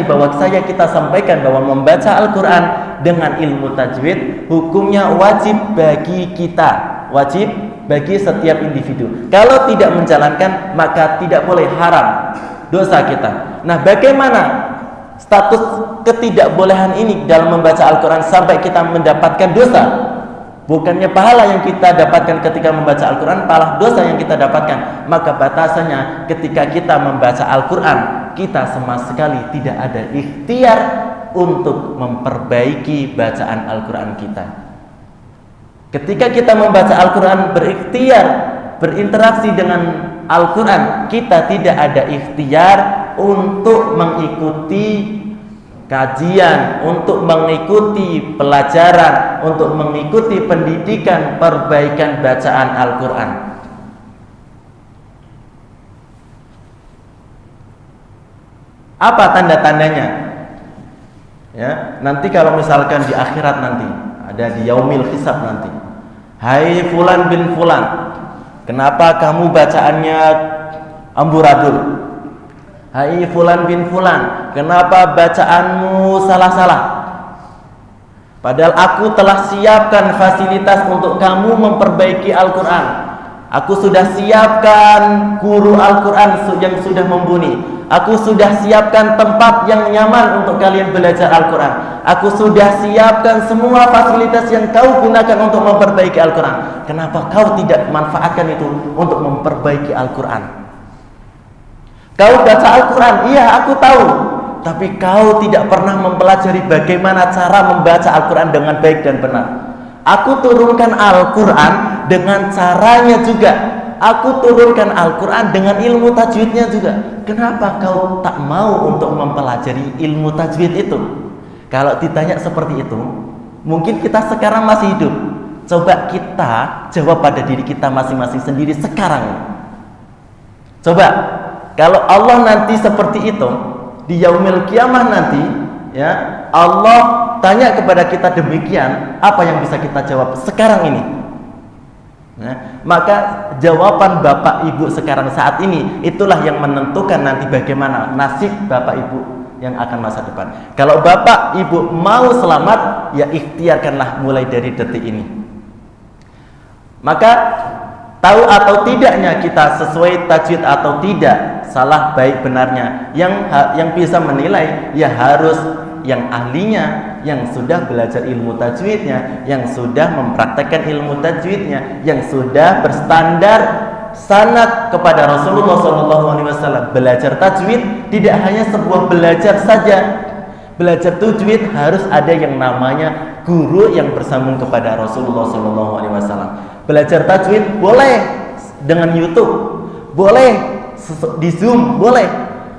bahwa kita sampaikan bahwa membaca Al-Qur'an dengan ilmu tajwid hukumnya wajib bagi kita, wajib bagi setiap individu. Kalau tidak menjalankan maka tidak boleh, haram, dosa kita. Nah, bagaimana status ketidakbolehan ini dalam membaca Al-Quran sampai kita mendapatkan dosa? Bukannya pahala yang kita dapatkan ketika membaca Al-Quran, pahala dosa yang kita dapatkan. Maka batasannya ketika kita membaca Al-Quran, kita sama sekali tidak ada ikhtiar untuk memperbaiki bacaan Al-Quran kita. Ketika kita membaca Al-Quran, berikhtiar, berinteraksi dengan Al-Quran, kita tidak ada ikhtiar untuk mengikuti kajian, untuk mengikuti pelajaran, untuk mengikuti pendidikan perbaikan bacaan Al-Quran. Apa tanda-tandanya? Ya, nanti kalau misalkan di akhirat nanti, ada di yaumil hisab nanti. Hai fulan bin fulan, kenapa kamu bacaannya amburadul? Hai fulan bin fulan, kenapa bacaanmu salah-salah? Padahal aku telah siapkan fasilitas untuk kamu memperbaiki Al-Quran. Aku sudah siapkan guru Al-Quran yang sudah mumpuni. Aku sudah siapkan tempat yang nyaman untuk kalian belajar Al-Quran. Aku sudah siapkan semua fasilitas yang kau gunakan untuk memperbaiki Al-Quran. Kenapa kau tidak manfaatkan itu untuk memperbaiki Al-Quran? Kau baca Al-Quran, iya aku tahu, tapi kau tidak pernah mempelajari bagaimana cara membaca Al-Quran dengan baik dan benar. Aku turunkan Al-Quran dengan caranya juga. Aku turunkan Al-Quran dengan ilmu tajwidnya juga. Kenapa kau tak mau untuk mempelajari ilmu tajwid itu? Kalau ditanya seperti itu, mungkin kita sekarang masih hidup. Coba kita jawab pada diri kita masing-masing sendiri sekarang. Coba, kalau Allah nanti seperti itu di yaumil kiamah nanti, ya, Allah tanya kepada kita demikian, apa yang bisa kita jawab sekarang ini? Nah, maka jawaban Bapak Ibu sekarang saat ini itulah yang menentukan nanti bagaimana nasib Bapak Ibu yang akan masa depan. Kalau Bapak Ibu mau selamat, ya ikhtiarkanlah mulai dari detik ini. Maka tahu atau tidaknya kita sesuai tajwid atau tidak, salah baik benarnya, yang bisa menilai ya harus yang ahlinya, yang sudah belajar ilmu tajwidnya, yang sudah mempraktekkan ilmu tajwidnya, yang sudah berstandar sanad kepada Rasulullah SAW. Belajar tajwid tidak hanya sebuah belajar saja. Belajar tajwid harus ada yang namanya guru yang bersambung kepada Rasulullah SAW. Belajar tajwid boleh dengan YouTube, boleh di Zoom, boleh.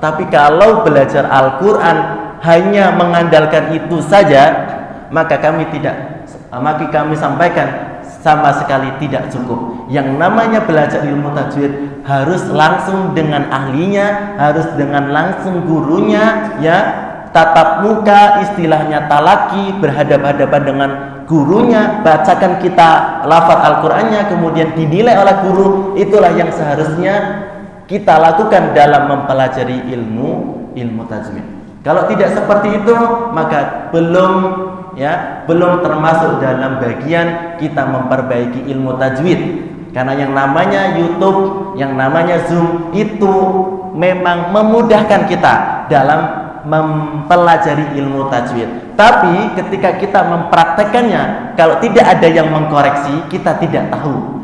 Tapi kalau belajar Al-Quran hanya mengandalkan itu saja, maka kami sampaikan sama sekali tidak cukup. Yang namanya belajar ilmu tajwid harus langsung dengan ahlinya, harus dengan langsung gurunya, ya, tatap muka, istilahnya talaki, berhadapan-hadapan dengan gurunya, bacakan kita lafaz Al-Qur'annya, kemudian dinilai oleh guru. Itulah yang seharusnya kita lakukan dalam mempelajari ilmu tajwid. Kalau tidak seperti itu, maka belum termasuk dalam bagian kita memperbaiki ilmu tajwid. Karena yang namanya YouTube, yang namanya Zoom itu memang memudahkan kita dalam mempelajari ilmu tajwid. Tapi ketika kita mempraktekannya, kalau tidak ada yang mengkoreksi, kita tidak tahu.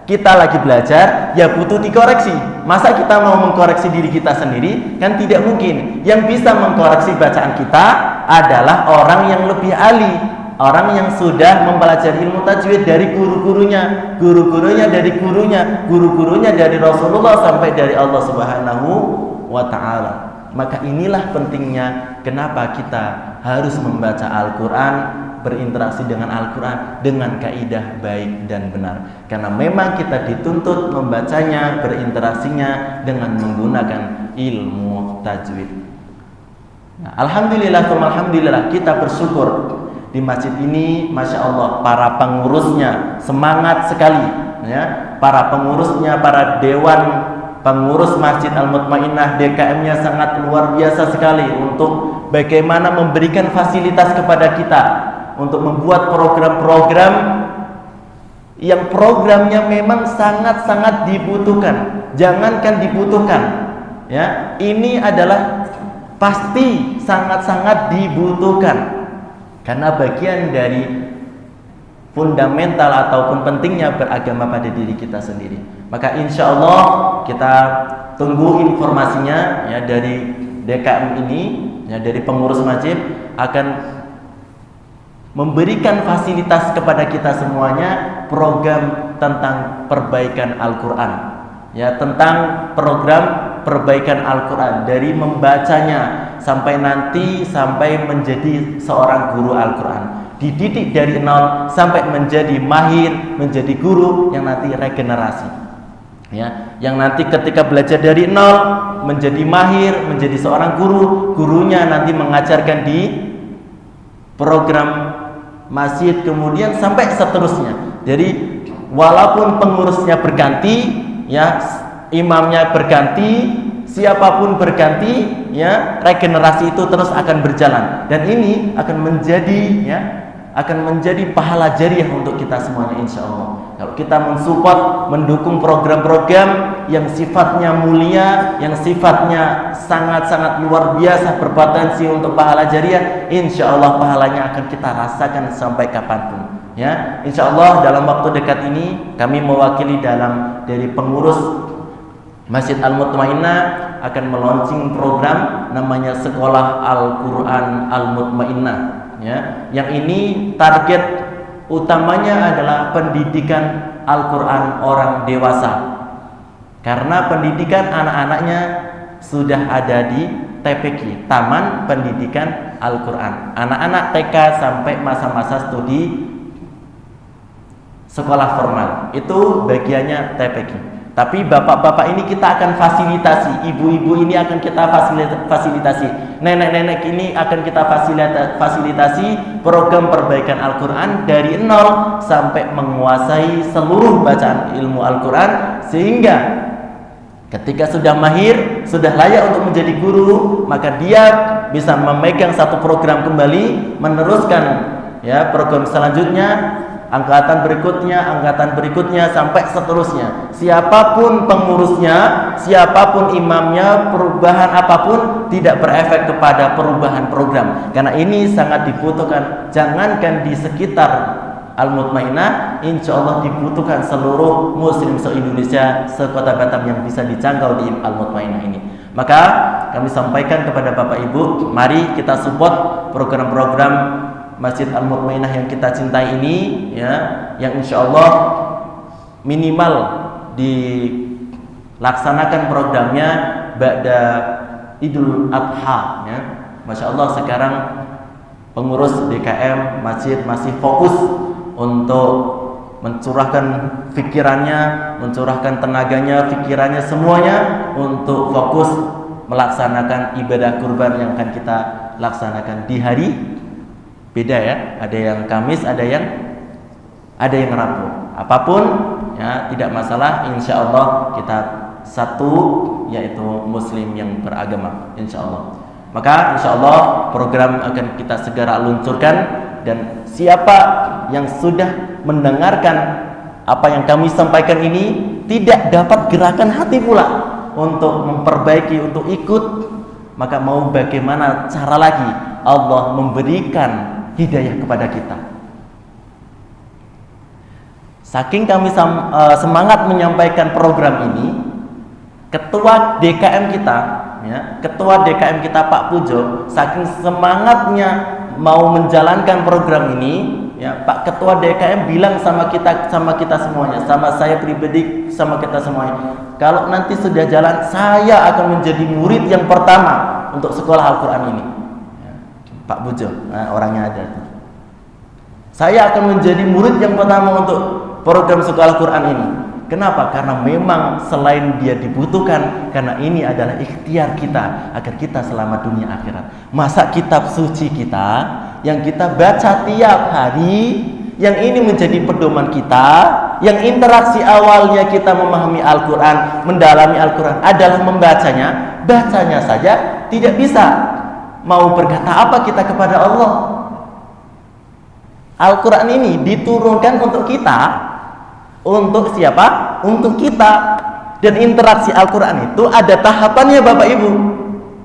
Kita lagi belajar, ya butuh dikoreksi. Masa kita mau mengkoreksi diri kita sendiri? Kan tidak mungkin. Yang bisa mengkoreksi bacaan kita adalah orang yang lebih ahli, orang yang sudah mempelajari ilmu tajwid dari guru-gurunya, guru-gurunya dari gurunya, guru-gurunya dari Rasulullah sampai dari Allah Subhanahu wa ta'ala. Maka inilah pentingnya kenapa kita harus membaca Al-Quran berinteraksi dengan Al-Quran dengan kaidah baik dan benar. Karena memang kita dituntut membacanya, berinteraksinya dengan menggunakan ilmu tajwid. Nah, alhamdulillah kita bersyukur di masjid ini, masya Allah, para pengurusnya semangat sekali, ya. Para pengurusnya, para dewan pengurus Masjid Al-Mutmainnah DKM-nya sangat luar biasa sekali untuk bagaimana memberikan fasilitas kepada kita untuk membuat program-program yang programnya memang sangat-sangat dibutuhkan. Jangankan dibutuhkan, ya, ini adalah pasti sangat-sangat dibutuhkan karena bagian dari fundamental ataupun pentingnya beragama pada diri kita sendiri. Maka insya Allah kita tunggu informasinya, ya, dari DKM ini, ya, dari pengurus masjid akan memberikan fasilitas kepada kita semuanya program tentang perbaikan Al-Quran, ya, tentang program perbaikan Al-Quran dari membacanya sampai nanti sampai menjadi seorang guru Al-Quran. Dididik dari nol sampai menjadi mahir, menjadi guru yang nanti regenerasi, ya, yang nanti ketika belajar dari nol menjadi mahir, menjadi seorang guru, gurunya nanti mengajarkan di program masjid kemudian sampai seterusnya. Jadi walaupun pengurusnya berganti, ya, imamnya berganti, siapapun berganti, ya, regenerasi itu terus akan berjalan dan ini akan menjadi, ya, akan menjadi pahala jariah untuk kita semuanya insya Allah. Kalau kita mensupport, mendukung program-program yang sifatnya mulia, yang sifatnya sangat-sangat luar biasa, berpotensi untuk pahala jariah, insya Allah pahalanya akan kita rasakan sampai kapanpun, ya. Insya Allah dalam waktu dekat ini kami mewakili dari pengurus Masjid Al-Mutmainnah akan meluncing program namanya Sekolah Al-Quran Al-Mutmainnah, ya. Yang ini target utamanya adalah pendidikan Al-Quran orang dewasa. Karena pendidikan anak-anaknya sudah ada di TPQ, Taman Pendidikan Al-Quran. Anak-anak TK sampai masa-masa studi sekolah formal itu bagiannya TPQ. Tapi bapak-bapak ini kita akan fasilitasi, ibu-ibu ini akan kita fasilitasi, nenek-nenek ini akan kita fasilitasi program perbaikan Al-Quran dari nol sampai menguasai seluruh bacaan ilmu Al-Quran, sehingga ketika sudah mahir, sudah layak untuk menjadi guru, maka dia bisa memegang satu program kembali, meneruskan, ya, program selanjutnya, angkatan berikutnya sampai seterusnya. Siapapun pengurusnya, siapapun imamnya, perubahan apapun tidak berefek kepada perubahan program. Karena ini sangat dibutuhkan. Jangankan di sekitar Al-Mutmainnah, insya Allah dibutuhkan seluruh muslim se-Indonesia, se-Kota Batam yang bisa dijangkau di Al-Mutmainnah ini. Maka kami sampaikan kepada Bapak Ibu, mari kita support program-program Masjid Al-Mutmainnah yang kita cintai ini, ya, yang insya Allah minimal dilaksanakan programnya ba'da Idul Adha, ya. Masya Allah sekarang pengurus DKM masjid masih fokus untuk mencurahkan pikirannya, mencurahkan tenaganya, pikirannya, semuanya untuk fokus melaksanakan ibadah kurban yang akan kita laksanakan di hari beda, ya, ada yang Kamis, ada yang Rabu. Apapun, ya, tidak masalah. Insya Allah kita satu, yaitu Muslim yang beragama. Insya Allah. Maka insya Allah program akan kita segera luncurkan, dan siapa yang sudah mendengarkan apa yang kami sampaikan ini tidak dapat gerakan hati pula untuk memperbaiki, untuk ikut, maka mau bagaimana cara lagi Allah memberikan hidayah kepada kita. Saking kami semangat menyampaikan program ini, ketua DKM kita, ya, ketua DKM kita Pak Pujo, saking semangatnya mau menjalankan program ini, ya, Pak Ketua DKM bilang sama kita semuanya, sama saya pribadi, sama kita semuanya, kalau nanti sudah jalan, saya akan menjadi murid yang pertama untuk sekolah Al-Quran ini. Ya, Pak Pujo, nah, orangnya ada. Saya akan menjadi murid yang pertama untuk program sekolah Quran ini. Kenapa? Karena memang selain dia dibutuhkan, karena ini adalah ikhtiar kita agar kita selamat dunia akhirat. Masa kitab suci kita yang kita baca tiap hari, yang ini menjadi pedoman kita, yang interaksi awalnya kita memahami Al-Quran, mendalami Al-Quran adalah bacanya saja tidak bisa. Mau berkata apa kita kepada Allah? Al-Quran ini diturunkan untuk kita. Untuk siapa? Untuk kita. Dan interaksi Al-Quran itu ada tahapannya Bapak Ibu.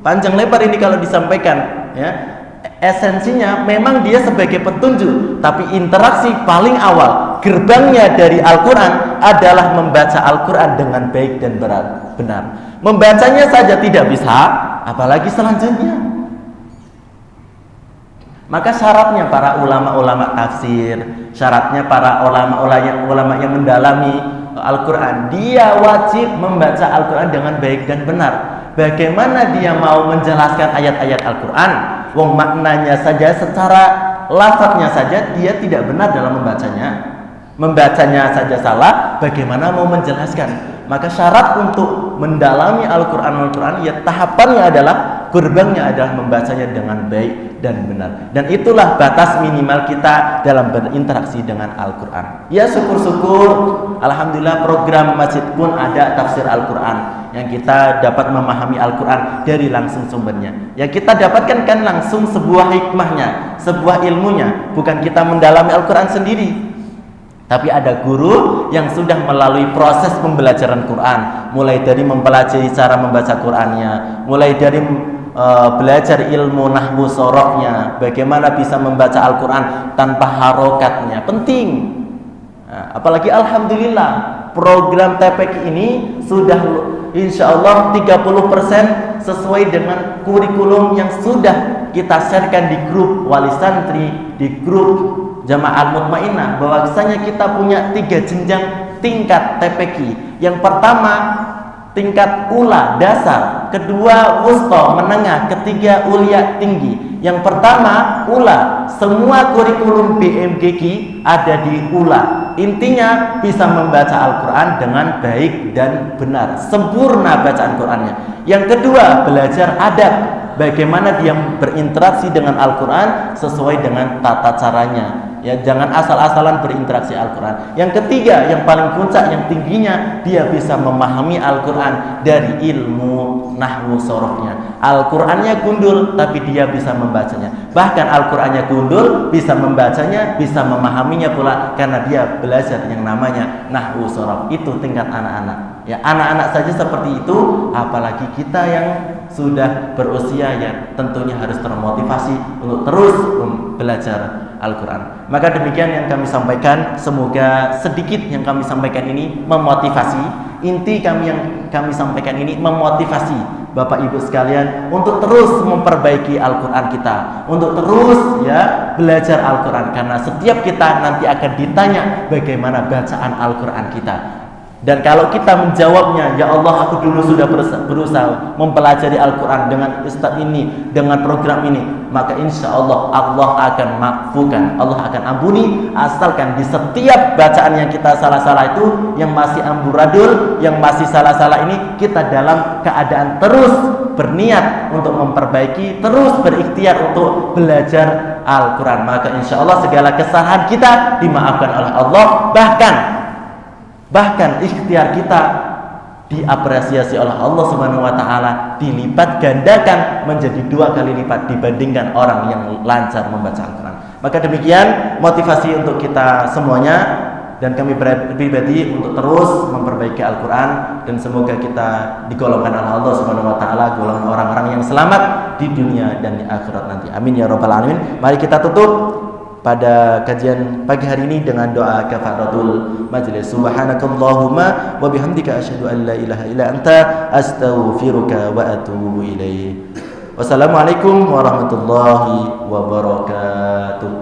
Panjang lebar ini kalau disampaikan, ya. Esensinya memang dia sebagai petunjuk, tapi interaksi paling awal, gerbangnya dari Al-Quran adalah membaca Al-Quran dengan baik dan benar. Membacanya saja tidak bisa, apalagi selanjutnya. Maka syaratnya para ulama-ulama tafsir, syaratnya para ulama yang mendalami Al-Quran, dia wajib membaca Al-Quran dengan baik dan benar. Bagaimana dia mau menjelaskan ayat-ayat Al-Quran, wong maknanya saja, secara lafadznya saja dia tidak benar dalam membacanya saja salah, bagaimana mau menjelaskan? Maka syarat untuk mendalami Al-Quran ya tahapannya adalah, gerbangnya adalah membacanya dengan baik dan benar. Dan itulah batas minimal kita dalam berinteraksi dengan Al-Quran. Ya syukur-syukur, alhamdulillah program masjid pun ada tafsir Al-Quran, yang kita dapat memahami Al-Quran dari langsung sumbernya. Yang kita dapatkan kan langsung sebuah hikmahnya, sebuah ilmunya, bukan kita mendalami Al-Quran sendiri. Tapi ada guru yang sudah melalui proses pembelajaran Quran, mulai dari mempelajari cara membaca Qurannya, mulai dari belajar ilmu nahwu sorofnya, bagaimana bisa membaca Al-Quran tanpa harokatnya, penting. Nah, apalagi alhamdulillah program TPQ ini sudah insya Allah 30% sesuai dengan kurikulum yang sudah kita sharekan di grup wali santri, di grup Jamaah Mutmainah, bahwasanya kita punya 3 jenjang tingkat TPQ. Yang pertama tingkat ula dasar, kedua wusta menengah, ketiga ulia tinggi. Yang pertama ula, semua kurikulum BMGQ ada di ula. Intinya bisa membaca Al-Quran dengan baik dan benar, sempurna bacaan Qurannya. Yang kedua belajar adab, bagaimana dia berinteraksi dengan Al-Quran sesuai dengan tata caranya. Ya, jangan asal-asalan berinteraksi Al-Quran. Yang ketiga, yang paling puncak, yang tingginya, dia bisa memahami Al-Quran dari ilmu nahwu sorofnya. Al-Qurannya gundul, tapi dia bisa membacanya. Bahkan Al-Qurannya gundul, bisa membacanya, bisa memahaminya pula, karena dia belajar yang namanya nahwu sorof. Itu tingkat anak-anak. Ya, anak-anak saja seperti itu, apalagi kita yang sudah berusia, ya tentunya harus termotivasi untuk terus belajar Al-Quran. Maka demikian yang kami sampaikan, semoga sedikit yang kami sampaikan ini memotivasi. Inti yang kami sampaikan ini memotivasi Bapak Ibu sekalian untuk terus memperbaiki Al-Quran kita, untuk terus ya belajar Al-Quran, karena setiap kita nanti akan ditanya bagaimana bacaan Al-Quran kita. Dan kalau kita menjawabnya, ya Allah aku dulu sudah berusaha mempelajari Al-Quran dengan ustaz ini, dengan program ini, maka insya Allah Allah akan makfukan, Allah akan ampuni, asalkan di setiap bacaan yang kita salah-salah itu, yang masih amburadul, yang masih salah-salah ini, kita dalam keadaan terus berniat untuk memperbaiki, terus berikhtiar untuk belajar Al-Quran, maka insya Allah segala kesalahan kita dimaafkan oleh Allah, bahkan ikhtiar kita diapresiasi oleh Allah Subhanahu wa taala, dilipat gandakan menjadi 2 kali lipat dibandingkan orang yang lancar membaca Al-Quran. Maka demikian motivasi untuk kita semuanya, dan kami pribadi untuk terus memperbaiki Al-Quran, dan semoga kita digolongkan oleh Allah Subhanahu wa taala golongan orang-orang yang selamat di dunia dan di akhirat nanti. Amin ya rabbal alamin. Mari kita tutup pada kajian pagi hari ini dengan doa kafaratul majlis. Subhanakallahumma wa bihamdika asyhadu an la ilaha illa anta astaghfiruka wa atubu ilaik. Wassalamualaikum warahmatullahi wabarakatuh.